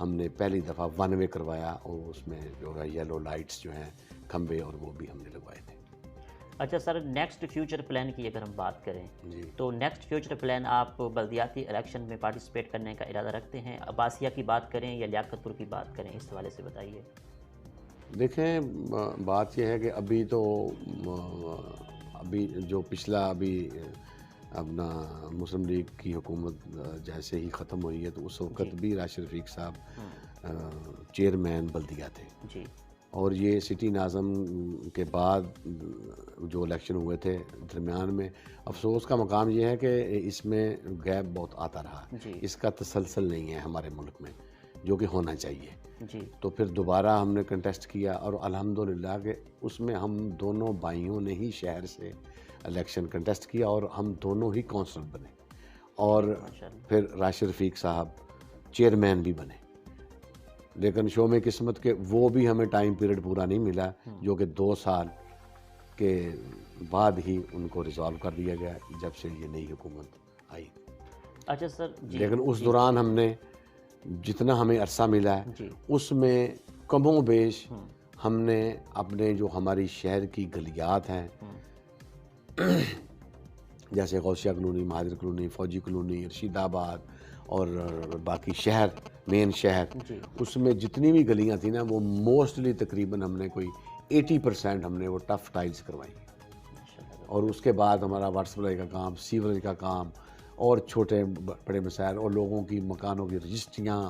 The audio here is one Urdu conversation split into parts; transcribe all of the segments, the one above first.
ہم نے پہلی دفعہ ون وے کروایا اور اس میں جو ہے یلو لائٹس جو ہیں کھمبے اور وہ بھی ہم نے لگوائے تھے۔ اچھا سر، نیکسٹ فیوچر پلان کی اگر ہم بات کریں جی تو نیکسٹ فیوچر پلان آپ بلدیاتی الیکشن میں پارٹیسپیٹ کرنے کا ارادہ رکھتے ہیں؟ عباسیہ کی بات کریں یا لیاقت پور کی بات کریں، اس حوالے سے بتائیے۔ دیکھیں بات یہ ہے کہ ابھی تو ابھی جو پچھلا اپنا مسلم لیگ کی حکومت جیسے ہی ختم ہوئی ہے تو اس وقت بھی راشد رفیق صاحب چیئرمین بلدیہ تھے جی، اور یہ سٹی ناظم کے بعد جو الیکشن ہوئے تھے درمیان میں افسوس کا مقام یہ ہے کہ اس میں گیپ بہت آتا رہا، جی اس کا تسلسل نہیں ہے ہمارے ملک میں جو کہ ہونا چاہیے۔ جی، تو پھر دوبارہ ہم نے کنٹیسٹ کیا اور الحمدللہ کہ اس میں ہم دونوں بھائیوں نے ہی شہر سے الیکشن کنٹیسٹ کیا اور ہم دونوں ہی کونسلر بنے اور پھر راشد رفیق صاحب چیئرمین بھی بنے، لیکن شو میں قسمت کے وہ بھی ہمیں ٹائم پیریڈ پورا نہیں ملا، جو کہ 2 سال کے بعد ہی ان کو ریزالو کر دیا گیا جب سے یہ نئی حکومت آئی۔ اچھا سر جی، لیکن اس دوران ہم نے جتنا ہمیں عرصہ ملا ہے جی اس میں کم و بیش ہم نے اپنے جو ہماری شہر کی گلیات ہیں جیسے غوثیہ کالونی، مہاجر کالونی، فوجی کالونی، رشید آباد اور باقی شہر مین شہر، جی، اس میں جتنی بھی گلیاں تھیں نا وہ موسٹلی تقریباً ہم نے کوئی 80% ہم نے وہ ٹف ٹائلز کروائی، اور اس کے بعد ہمارا واٹر سپلائی کا کام، سیوریج کا کام اور چھوٹے بڑے مسائل اور لوگوں کی مکانوں کی رجسٹریاں،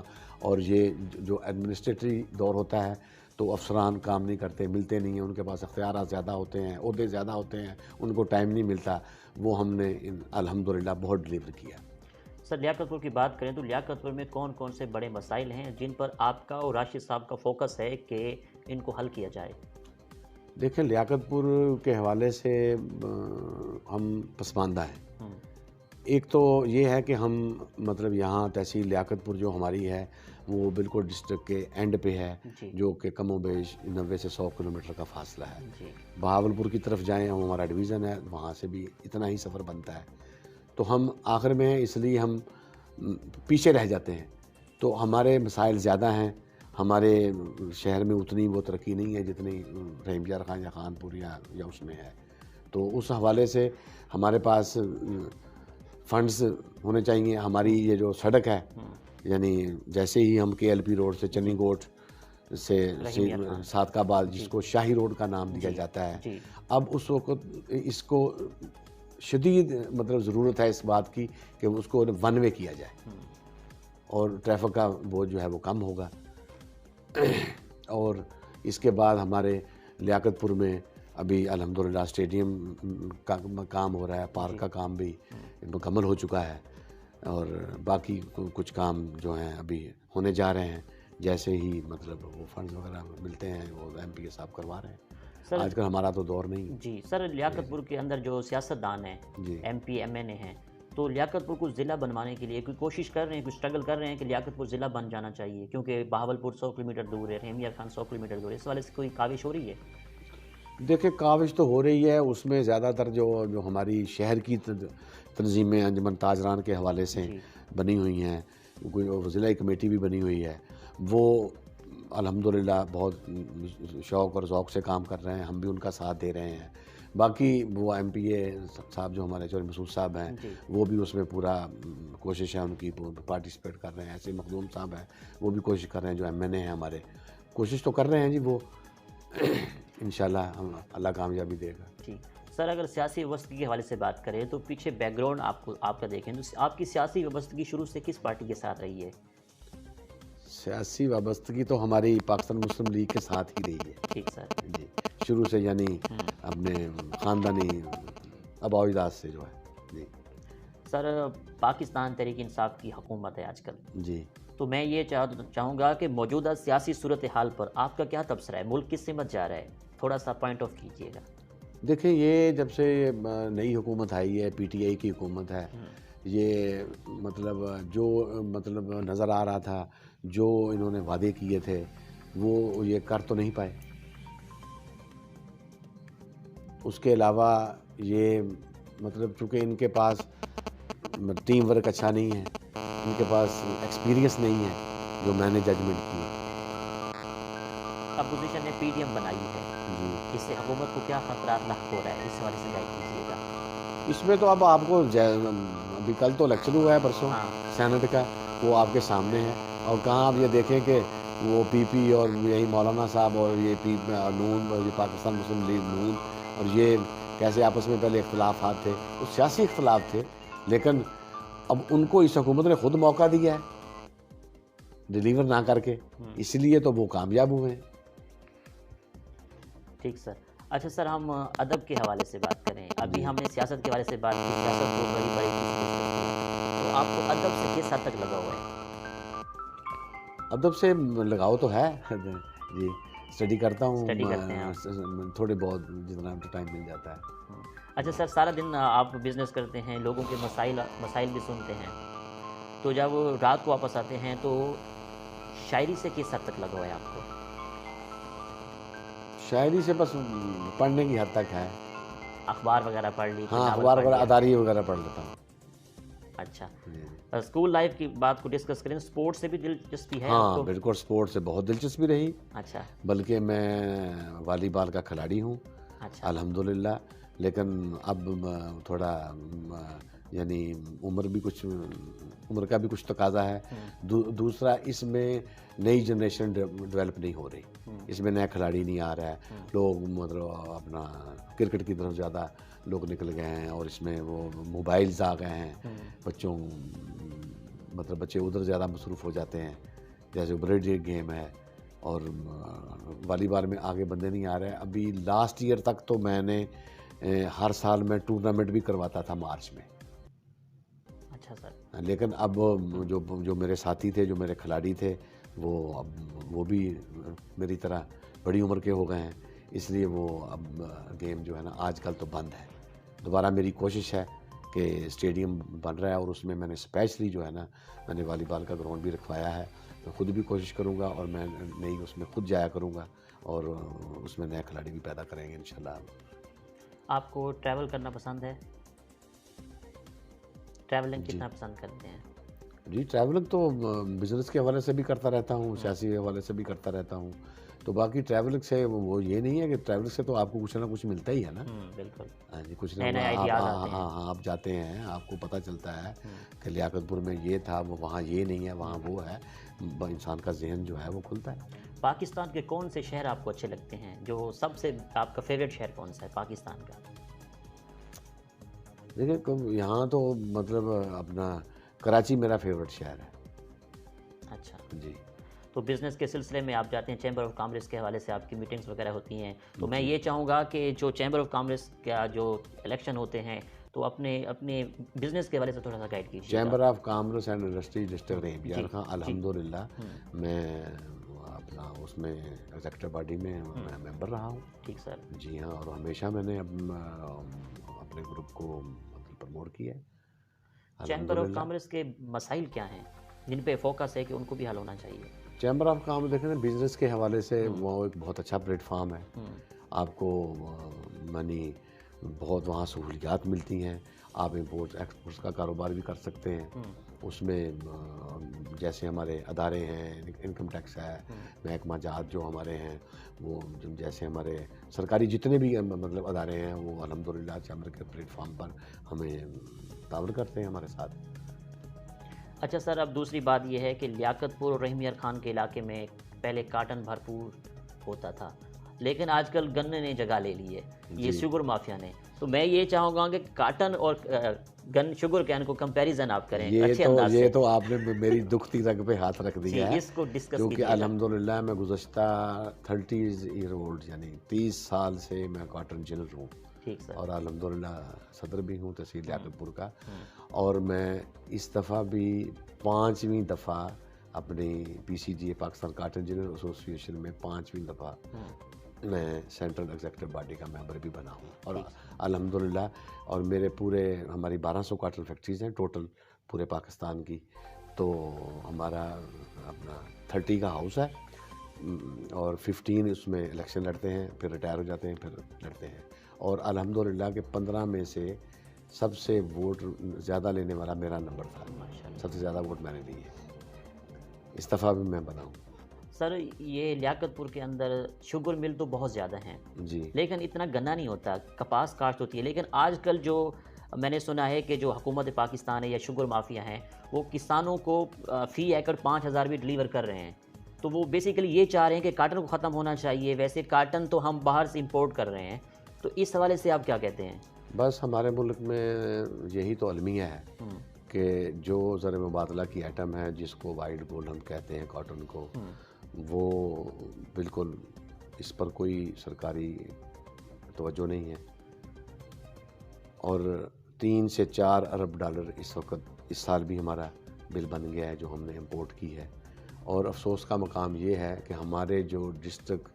اور یہ جو ایڈمنسٹریٹری دور ہوتا ہے تو افسران کام نہیں کرتے، ملتے نہیں ہیں، ان کے پاس اختیارات زیادہ ہوتے ہیں، عہدے زیادہ ہوتے ہیں، ان کو ٹائم نہیں ملتا، وہ ہم نے الحمدللہ بہت ڈلیور کیا۔ سر لیاقت پور کی بات کریں تو لیاقت پور میں کون کون سے بڑے مسائل ہیں جن پر آپ کا اور راشد صاحب کا فوکس ہے کہ ان کو حل کیا جائے؟ دیکھیں لیاقت پور کے حوالے سے ہم پسماندہ ہیں۔ ایک تو یہ ہے کہ ہم مطلب یہاں تحصیل لیاقت پور جو ہماری ہے وہ بالکل ڈسٹرکٹ کے اینڈ پہ ہے، جو کہ کم و بیش 90 سے 100 کلومیٹر کا فاصلہ ہے۔ بہاولپور کی طرف جائیں وہ ہمارا ڈویژن ہے، وہاں سے بھی اتنا ہی سفر بنتا ہے، تو ہم آخر میں اس لیے ہم پیچھے رہ جاتے ہیں، تو ہمارے مسائل زیادہ ہیں، ہمارے شہر میں اتنی وہ ترقی نہیں ہے جتنی رحیم یار خان یا خان پور یا اس میں ہے، تو اس حوالے سے ہمارے پاس فنڈز ہونے چاہیے۔ ہماری یہ جو سڑک ہے یعنی جیسے ہی ہم کے ایل پی روڈ سے چنی گوٹ سے صادق آباد جس کو شاہی روڈ کا نام دیا جاتا ہے، اب اس وقت اس کو شدید مطلب ضرورت ہے اس بات کی کہ اس کو ون وے کیا جائے اور ٹریفک کا بوجھ جو ہے وہ کم ہوگا۔ اور اس کے بعد ہمارے لیاقت پور میں ابھی الحمدللہ اسٹیڈیم کا کام ہو رہا ہے، پارک کا کام بھی مکمل ہو چکا ہے، اور باقی کچھ کام جو ہیں ابھی ہونے جا رہے ہیں، جیسے ہی مطلب وہ فنڈز وغیرہ ملتے ہیں وہ ایم پی اے صاحب کروا رہے ہیں۔ آج کل ہمارا تو دور نہیں ہے۔ جی سر، لیاقت پور کے اندر جو سیاست دان ہیں، ایم پی ایم این اے ہیں، تو لیاقت پور کو ضلع بنوانے کے لیے کوئی کوشش کر رہے ہیں، کوئی اسٹرگل کر رہے ہیں کہ لیاقت پور ضلع بن جانا چاہیے، کیونکہ بہاولپور 100 کلومیٹر دور ہے، رحیم یار خان 100 کلومیٹر دور ہے، اس والے سے کوئی کاوش ہو رہی ہے؟ دیکھیں کاوش تو ہو رہی ہے، اس میں زیادہ تر جو ہماری شہر کی تنظیمیں انجمن تاجران کے حوالے سے بنی ہوئی ہیں، کوئی ضلعی کمیٹی بھی بنی ہوئی ہے، وہ الحمدللہ بہت شوق اور ذوق سے کام کر رہے ہیں، ہم بھی ان کا ساتھ دے رہے ہیں۔ باقی وہ ایم پی اے صاحب جو ہمارے چودھری مسعود صاحب ہیں وہ بھی اس میں پورا کوشش ہے ان کی، پارٹیسپیٹ کر رہے ہیں۔ ایسے مخدوم صاحب ہیں وہ بھی کوشش کر رہے ہیں، جو ایم این اے ہیں ہمارے کوشش تو کر رہے ہیں جی، وہ انشاءاللہ اللہ کامیابی دے گا۔ جی سر، اگر سیاسی وابستگی کے حوالے سے بات کریں تو پیچھے بیک گراؤنڈ آپ کا دیکھیں تو آپ کی سیاسی وابستگی شروع سے کس پارٹی کے ساتھ رہی ہے؟ سیاسی وابستگی تو ہماری پاکستان مسلم لیگ کے ساتھ ہی رہی ہے۔ ٹھیک سر جی، شروع سے یعنی اپنے خاندانی آباء و اجداد سے جو ہے۔ جی سر، پاکستان تحریک انصاف کی حکومت ہے آج کل، جی، تو میں یہ چاہوں گا کہ موجودہ سیاسی صورتحال پر آپ کا کیا تبصرہ ہے؟ ملک کس سمت جا رہا ہے؟ تھوڑا سا پوائنٹ آف کیجیے گا۔ دیکھیں یہ جب سے نئی حکومت آئی ہے، پی ٹی آئی کی حکومت ہے، یہ مطلب جو مطلب نظر آ رہا تھا، جو انہوں نے وعدے کیے تھے وہ یہ کر تو نہیں پائے۔ اس کے علاوہ یہ مطلب چونکہ ان کے پاس ٹیم ورک اچھا نہیں ہے، ان کے پاس ایکسپیرینس نہیں ہے، جو میں نے ججمنٹ کی. اپوزیشن نے پی ڈی ایم بنائی ہے جی, اس سے حکومت کو کیا خطرات لاحق ہو رہا ہے, اس حوالے سے گائیڈ کیجیے گا. اس میں تو اب آپ کو ابھی کل تو الیکشن ہوا ہے پرسوں سینٹ کا, وہ آپ کے سامنے ہے. اور کہاں آپ یہ دیکھیں کہ وہ پی پی اور یہی مولانا صاحب اور یہ نون اور یہ پاکستان مسلم لیگ نون اور یہ کیسے آپس میں پہلے اختلافات تھے, وہ سیاسی اختلاف تھے, لیکن اب ان کو اس حکومت نے خود موقع دیا ہے ڈیلیور نہ کر کے, اس لیے تو وہ کامیاب ہوئے ہیں. ٹھیک سر. اچھا سر, ہم ادب کے حوالے سے بات کریں. ابھی ہم نے سیاست کے حوالے سے بات کی, سیاست کو بڑی بڑی تو آپ کو ادب سے کس حد تک لگا ہوا ہے؟ ادب سے لگاؤ تو ہے جی, اسٹڈی کرتا ہوں, تھوڑے بہت جتنا ٹائم مل جاتا ہے. اچھا سر, سارا دن آپ بزنس کرتے ہیں, لوگوں کے مسائل بھی سنتے ہیں, تو جب رات کو واپس آتے ہیں تو شاعری سے کس حد تک لگا ہوا ہے آپ کو؟ شاعری سے بس پڑھنے کی حد تک ہے. اخبار وغیرہ پڑھ لی؟ ہاں, اخبار وغیرہ, اداری وغیرہ پڑھ لیتا ہوں. اچھا, اسکول لائف کی بات کو ڈسکس کریں, سپورٹ سے بھی دلچسپی ہے؟ ہاں بالکل, سپورٹ سے بہت دلچسپی رہی. اچھا, بلکہ میں والی بال کا کھلاڑی ہوں. اچھا, الحمدللہ. لیکن اب تھوڑا یعنی عمر کا بھی کچھ تقاضا ہے. دوسرا, اس میں نئی جنریشن ڈیولپ نہیں ہو رہی, اس میں نیا کھلاڑی نہیں آ رہا ہے. لوگ مطلب اپنا کرکٹ کی طرف زیادہ لوگ نکل گئے ہیں, اور اس میں وہ موبائلز آ گئے ہیں. بچے ادھر زیادہ مصروف ہو جاتے ہیں, جیسے بریڈ گیم ہے, اور والی بال میں آگے بندے نہیں آ رہے. ابھی لاسٹ ایئر تک تو میں نے ہر سال میں ٹورنامنٹ بھی کرواتا تھا مارچ میں. اچھا سر. لیکن اب جو میرے ساتھی تھے, جو میرے کھلاڑی تھے, وہ بھی میری طرح بڑی عمر کے ہو گئے ہیں, اس لیے وہ اب گیم جو ہے نا آج کل تو بند ہے. دوبارہ میری کوشش ہے کہ اسٹیڈیم بن رہا ہے, اور اس میں نے اسپیشلی جو ہے نا, میں نے والی بال کا گراؤنڈ بھی رکھوایا ہے. میں خود بھی کوشش کروں گا, اور میں نئی اس میں خود جایا کروں گا, اور اس میں نیا کھلاڑی بھی پیدا کریں گے انشاءاللہ. آپ کو ٹریول کرنا پسند ہے؟ ٹریولنگ کتنا پسند کرتے ہیں؟ جی, ٹریولنگ تو بزنس کے حوالے سے بھی کرتا رہتا ہوں, سیاسی حوالے سے بھی کرتا رہتا ہوں. تو باقی ٹریولنگ سے وہ یہ نہیں ہے کہ ٹریولنگ سے تو آپ کو کچھ نہ کچھ ملتا ہی ہے نا. بالکل. ہاں جی, کچھ نہ آپ جاتے ہیں, آپ کو پتہ چلتا ہے کہ لیاقت پور میں یہ تھا, وہ وہاں یہ نہیں ہے, وہاں وہ ہے. انسان کا ذہن جو ہے وہ کھلتا ہے. پاکستان کے کون سے شہر آپ کو اچھے لگتے ہیں؟ جو سب سے آپ کا فیوریٹ شہر کون سا ہے پاکستان کا؟ دیکھیں, یہاں تو مطلب اپنا کراچی میرا فیوریٹ شہر ہے. اچھا جی. تو بزنس کے سلسلے میں آپ جاتے ہیں, چیمبر آف کامرس کے حوالے سے آپ کی میٹنگز وغیرہ ہوتی ہیں, تو میں یہ چاہوں گا کہ جو چیمبر آف کامرس کا جو الیکشن ہوتے ہیں, تو اپنے بزنس کے حوالے سے تھوڑا سا گائیڈ کیجیے. Chamber of commerce and industry district Rahim Khan, الحمدللہ میں اپنا اس میں ایگزیکٹو باڈی میں ممبر رہا ہوں. ٹھیک سر. جی ہاں, اور ہمیشہ میں نے اپنے گروپ کو پروموٹ کیا ہے. چیمبر آف کامرس کے مسائل کیا ہیں جن پہ فوکس ہے کہ ان کو بھی حل ہونا چاہیے؟ چیمبر آف کامرس دیکھیں نا, بزنس کے حوالے سے وہ ایک بہت اچھا پلیٹ فارم ہے. آپ کو بہت وہاں سہولیات ملتی ہیں. آپ امپورٹ ایکسپورٹس کا کاروبار بھی کر سکتے ہیں. اس میں جیسے ہمارے ادارے ہیں, انکم ٹیکس ہے, محکمہ جات جو ہمارے ہیں, وہ جیسے ہمارے سرکاری جتنے بھی مطلب ادارے ہیں, وہ الحمدللہ چیمبر کے پلیٹ فارم پر ہمیں تعاون کرتے ہیں ہمارے ساتھ. اچھا سر, اب دوسری بات یہ ہے کہ لیاقت پور اور رحیم یار خان کے علاقے میں پہلے کاٹن بھرپور ہوتا تھا, لیکن آج کل گنے نے جگہ لے لی ہے, یہ شوگر مافیا نے. تو میں یہ چاہوں گا کہ کاٹن اور شوگر کین کو کمپیریزن آپ کریں اچھے انداز سے. یہ تو آپ نے میری دکھتی رگ پہ ہاتھ رکھ دیا ہے, اس کو ڈسکس کیونکہ الحمدللہ میں گزشتہ 30 ایئر اولڈ یعنی 30 سال سے میں کاٹن جنرل ہوں. اور الحمدللہ صدر بھی ہوں تحصیل لیاقت پور کا. اور میں اس دفعہ بھی 5ویں دفعہ اپنی PCGA Pakistan cotton general association میں 5ویں دفعہ میں سینٹرل ایگزیکٹو باڈی کا ممبر بھی بنا ہوں. اور الحمدللہ, اور میرے پورے ہماری 1200 کاٹن فیکٹریز ہیں ٹوٹل پورے پاکستان کی. تو ہمارا اپنا 30 کا ہاؤس ہے, اور 15 اس میں الیکشن لڑتے ہیں, پھر ریٹائر ہو جاتے ہیں, پھر لڑتے ہیں. اور الحمدللہ کہ 15 میں سے سب سے ووٹ زیادہ لینے والا میرا نمبر تھا. سب سے زیادہ ووٹ میں نے لیے. اس دفعہ بھی میں بناؤں. سر یہ لیاقت پور کے اندر شوگر مل تو بہت زیادہ ہیں جی, لیکن اتنا گنا نہیں ہوتا, کپاس کاشت ہوتی ہے. لیکن آج کل جو میں نے سنا ہے کہ جو حکومت پاکستان ہے یا شوگر مافیا ہیں وہ کسانوں کو فی ایکڑ 5,000 بھی ڈلیور کر رہے ہیں. تو وہ بیسیکلی یہ چاہ رہے ہیں کہ کاٹن کو ختم ہونا چاہیے. ویسے کاٹن تو ہم باہر سے امپورٹ کر رہے ہیں, تو اس حوالے سے آپ کیا کہتے ہیں؟ بس ہمارے ملک میں یہی تو المیہ ہے کہ جو زر مبادلہ کی آئٹم ہے جس کو وائٹ گولڈ ہم کہتے ہیں کاٹن کو, وہ بالکل اس پر کوئی سرکاری توجہ نہیں ہے. اور 3 سے 4 ارب ڈالر اس وقت اس سال بھی ہمارا بل بن گیا ہے جو ہم نے امپورٹ کی ہے. اور افسوس کا مقام یہ ہے کہ ہمارے جو ڈسٹرکٹ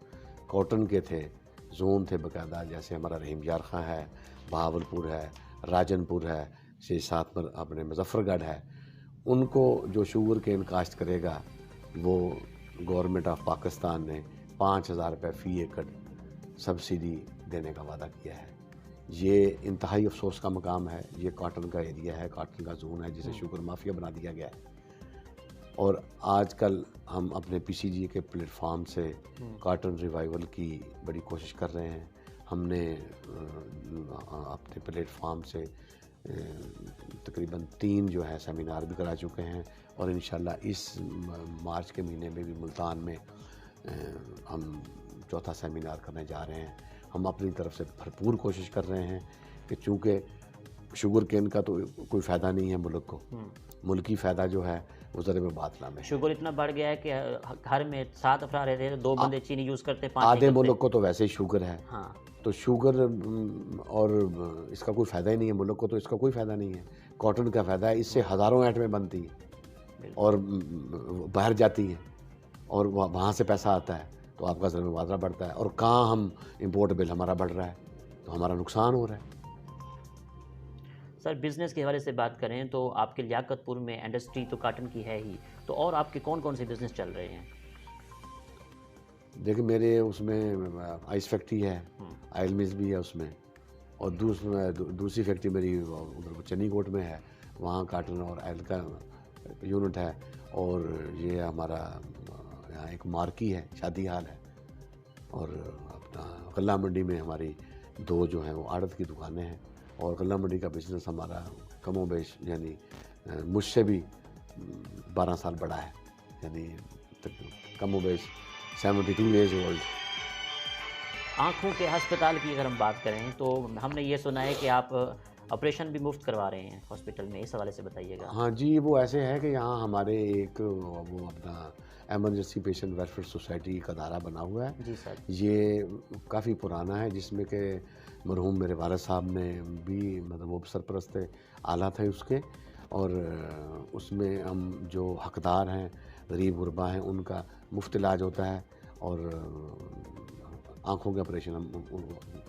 کاٹن کے تھے, زون تھے باقاعدہ, جیسے ہمارا رحیم یار خاں ہے, بہاولپور ہے, راجن پور ہے, سے ساتھ پر اپنے مظفر گڑھ ہے, ان کو جو شوگر کین کاشت کرے گا وہ گورنمنٹ آف پاکستان نے 5,000 روپے فی ایکڑ سبسڈی دینے کا وعدہ کیا ہے. یہ انتہائی افسوس کا مقام ہے. یہ کاٹن کا ایریا ہے, کاٹن کا زون ہے جسے شوگر مافیا بنا دیا گیا ہے. اور آج کل ہم اپنے پی سی جی کے پلیٹ فارم سے کاٹن ریوائیول کی بڑی کوشش کر رہے ہیں. ہم نے اپنے پلیٹ فارم سے تقریباً 3 جو ہے سیمینار بھی کرا چکے ہیں, اور انشاءاللہ اس مارچ کے مہینے میں بھی ملتان میں ہم 4تھا سیمینار کرنے جا رہے ہیں. ہم اپنی طرف سے بھرپور کوشش کر رہے ہیں کہ چونکہ شوگر کین کا تو کوئی فائدہ نہیں ہے ملک کو, ملکی فائدہ جو ہے وہ زر مبادلہ میں. شوگر اتنا بڑھ گیا ہے کہ گھر میں 7 افراد رہتے ہیں, 2 بندے چینی یوز کرتے ہیں, 5 آدھے ملک کو تو ویسے ہی شوگر ہے. ہاں, تو شوگر اور اس کا کوئی فائدہ ہی نہیں ہے ملک کو, تو اس کا کوئی فائدہ نہیں ہے. کاٹن کا فائدہ ہے, اس سے ہزاروں آئٹمیں بنتی ہیں اور باہر جاتی ہیں اور وہاں سے پیسہ آتا ہے, تو آپ کا زر مبادلہ بڑھتا ہے. اور کہاں ہم امپورٹ بل ہمارا بڑھ رہا ہے, تو ہمارا نقصان ہو رہا ہے. سر بزنس کے حوالے سے بات کریں تو آپ کے لیاقت پور میں انڈسٹری تو کاٹن کی ہے ہی, تو اور آپ کے کون کون سے بزنس چل رہے ہیں؟ دیکھیں میرے اس میں آئس فیکٹری ہے, آئل ملز بھی ہے اس میں, اور دوسری فیکٹری میری ادھر چنی کوٹ میں ہے, وہاں کاٹن اور آئل کا یونٹ ہے. اور یہ ہمارا یہاں ایک مارکی ہے, شادی حال ہے, اور اپنا غلہ منڈی میں ہماری 2 جو ہیں وہ آڑت کی دکانیں ہیں. اور غلہ منڈی کا بزنس ہمارا کم و بیش یعنی مجھ سے بھی 12 سال بڑا ہے, یعنی کم و بیش 72 ایئرز اولڈ. آنکھوں کے ہسپتال کی اگر ہم بات کریں تو ہم نے یہ سنا ہے کہ آپ آپریشن بھی مفت کروا رہے ہیں ہاسپٹل میں, اس حوالے سے بتائیے گا. ہاں جی, وہ ایسے ہے کہ یہاں ہمارے ایک وہ اپنا ایمرجنسی پیشنٹ ویلفیئر سوسائٹی کا ادارہ بنا ہوا ہے. جی سر. یہ کافی پرانا ہے, جس میں کہ مرحوم میرے والد صاحب نے بھی مطلب وہ سرپرست اعلیٰ تھے اس کے, اور اس میں ہم جو حقدار ہیں غریب غربا ہیں ان کا مفت علاج ہوتا ہے, اور آنکھوں کے آپریشن ہم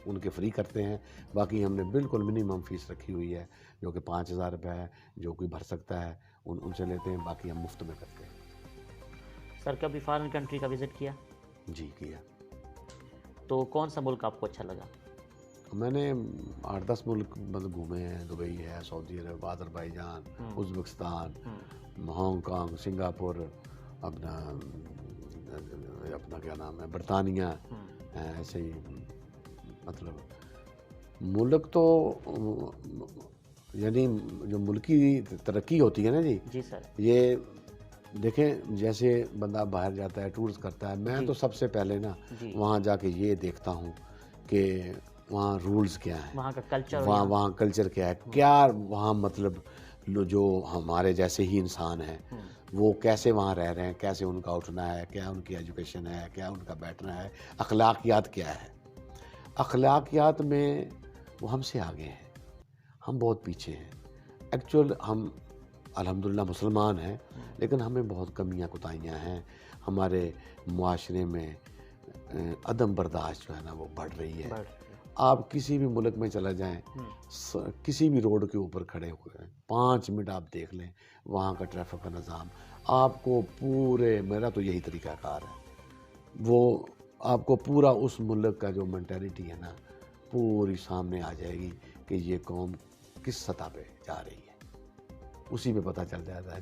ان کے فری کرتے ہیں. باقی ہم نے بالکل منیمم فیس رکھی ہوئی ہے جو کہ 5,000 روپے ہے, جو کوئی بھر سکتا ہے ان سے لیتے ہیں, باقی ہم مفت میں کرتے ہیں. سر کبھی فارن کنٹری کا وزٹ کیا؟ جی کیا. تو کون سا ملک آپ کو اچھا لگا؟ میں نے 8-10 ملک مطلب گھومے ہیں. دبئی ہے, سعودی عرب, Azerbaijan, Uzbekistan, Hong Kong, Singapore, اپنا کیا نام ہے برطانیہ, ایسے ہی مطلب ملک تو یعنی جو ملکی ترقی ہوتی ہے نا جی. جی سر. یہ دیکھیں جیسے بندہ باہر جاتا ہے ٹورس کرتا ہے, میں تو سب سے پہلے نا وہاں جا کے یہ دیکھتا ہوں کہ وہاں رولز کیا ہیں, وہاں کا کلچر, وہاں کلچر کیا ہے, کیا وہاں مطلب جو ہمارے جیسے ہی انسان ہیں وہ کیسے وہاں رہ رہے ہیں, کیسے ان کا اٹھنا ہے, کیا ان کی ایجوکیشن ہے, کیا ان کا بیٹھنا ہے, اخلاقیات کیا ہے. اخلاقیات میں وہ ہم سے آگے ہیں, ہم بہت پیچھے ہیں. ایکچول ہم الحمدللہ مسلمان ہیں, لیکن ہمیں بہت کمیاں کوتاہیاں ہیں. ہمارے معاشرے میں عدم برداشت جو ہے نا وہ بڑھ رہی ہے. آپ کسی بھی ملک میں چلا جائیں, کسی بھی روڈ کے اوپر کھڑے ہوئے ہیں, 5 منٹ آپ دیکھ لیں وہاں کا ٹریفک کا نظام, آپ کو پورے, میرا تو یہی طریقہ کار ہے, وہ آپ کو پورا اس ملک کا جو مینٹیلٹی ہے نا پوری سامنے آ جائے گی کہ یہ قوم کس سطح پہ جا رہی ہے, اسی پہ پتہ چل جاتا ہے.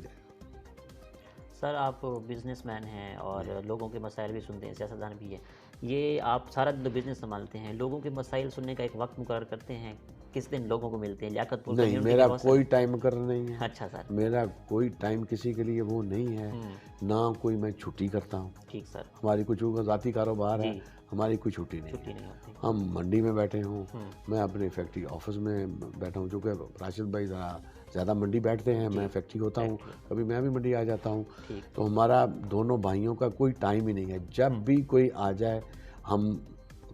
سر آپ بزنس مین ہیں اور لوگوں کے مسائل بھی سنتے ہیں، سیاستدان بھی ہیں، یہ آپ سارا دن تو بزنس سنبھالتے ہیں، لوگوں کے مسائل سننے کا ایک وقت مقرر کرتے ہیں؟ کس دن لوگوں کو ملتے ہیں؟ لیاقت پور نہیں، میرا کوئی ٹائم مقرر نہیں ہے. اچھا سر، میرا کوئی ٹائم کسی کے لیے وہ نہیں ہے، نہ کوئی میں چھٹی کرتا ہوں. ٹھیک سر، ہماری کچھ ذاتی کاروبار ہے، ہماری کوئی چھٹی نہیں ہے. ہم منڈی میں بیٹھے ہوں، میں اپنے فیکٹری آفس میں بیٹھا ہوں، چونکہ راشد بھائی زیادہ منڈی بیٹھتے ہیں، میں فیکٹری ہوتا ہوں، کبھی میں بھی منڈی آ جاتا ہوں. تو ہمارا دونوں بھائیوں کا کوئی ٹائم ہی نہیں ہے. جب بھی کوئی آ جائے ہم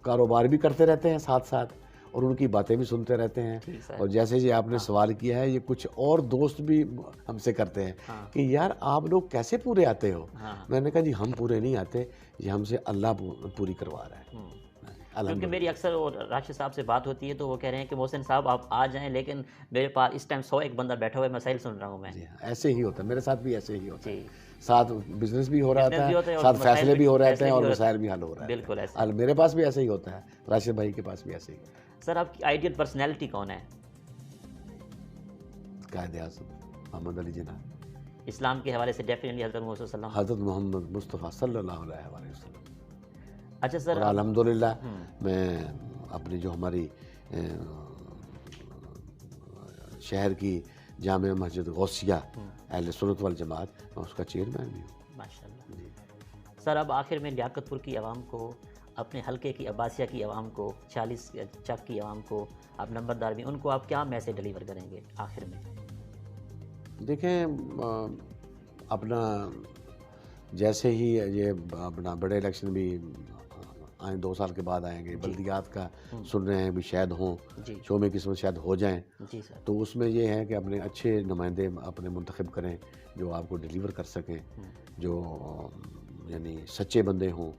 کاروبار بھی کرتے رہتے ہیں ساتھ ساتھ، اور ان کی باتیں بھی سنتے رہتے ہیں. اور جیسے جی آپ نے سوال کیا ہے، یہ کچھ اور دوست بھی ہم سے کرتے ہیں کہ یار آپ لوگ کیسے پورے آتے ہو. میں نے کہا جی ہم پورے نہیں آتے، یہ ہم سے اللہ پوری کروا رہا ہے. کیونکہ میری اکثر راشد صاحب سے بات ہوتی ہے تو وہ کہہ رہے ہیں کہ محسن صاحب آپ آ جائیں، لیکن میرے پاس اس ٹائم 101 بندہ بیٹھا ہوا ہے، مسائل سن رہا ہوں میں. ایسے ہی ہوتا ہے، میرے ساتھ بھی ایسے ہی ہوتا ہے. ساتھ بزنس بھی ہو رہا ہے، ساتھ فیصلے بھی ہو رہے ہیں اور مسائل بھی حل ہو رہے ہیں. بالکل ایسا میرے پاس بھی ایسے ہی ہوتا ہے، راشد بھائی کے پاس بھی ایسے ہی. سر آپ کی آئیڈیل پرسنالٹی کون ہے؟ قائد اعظم محمد علی جناح. اسلام کے حوالے سے ڈیفینیٹلی حضرت محمد صلی اللہ علیہ وسلم. حضرت محمد مصطفیٰ صلی اللہ علیہ وسلم. اچھا سر، اور الحمدللہ میں اپنی جو ہماری شہر کی جامع مسجد غوثیہ اہل سنت والجماعت، میں اس کا چیئرمین بھی ہوں. ماشاءاللہ. سر اب آخر میں لیاقت پور کی عوام کو، اپنے حلقے کی عباسیہ کی عوام کو، 40 چک کی عوام کو، آپ نمبردار بھی، ان کو آپ کیا میسیج ڈلیور کریں گے آخر میں؟ دیکھیں، اپنا جیسے ہی یہ اپنا بڑے الیکشن بھی آئیں، 2 سال کے بعد آئیں گے، بلدیات کا سن رہے ہیں بھی شاید ہوں، شوم قسمت شاید ہو جائیں. تو اس میں یہ ہے کہ اپنے اچھے نمائندے اپنے منتخب کریں جو آپ کو ڈیلیور کر سکیں، جو یعنی سچے بندے ہوں،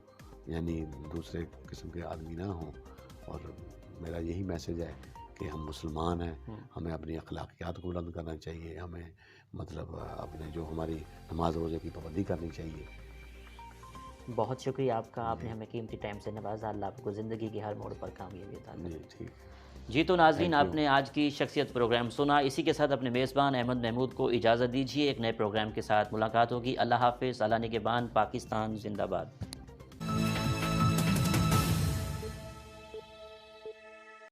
یعنی دوسرے قسم کے آدمی نہ ہوں. اور میرا یہی میسیج ہے کہ ہم مسلمان ہیں، ہمیں اپنی اخلاقیات کو بلند کرنا چاہیے، ہمیں مطلب اپنے جو ہماری نماز روزے کی پابندی کرنی چاہیے. بہت شکریہ آپ کا، آپ نے ہمیں قیمتی ٹائم سے نوازا. اللہ آپ کو زندگی کے ہر موڑ پر کامیابی عطا کرے. جی تو ناظرین، آپ نے آج کی شخصیت پروگرام سنا. اسی کے ساتھ اپنے میزبان احمد محمود کو اجازت دیجیے. ایک نئے پروگرام کے ساتھ ملاقات ہوگی. اللہ حافظ. اللہ نگہبان. پاکستان زندہ باد.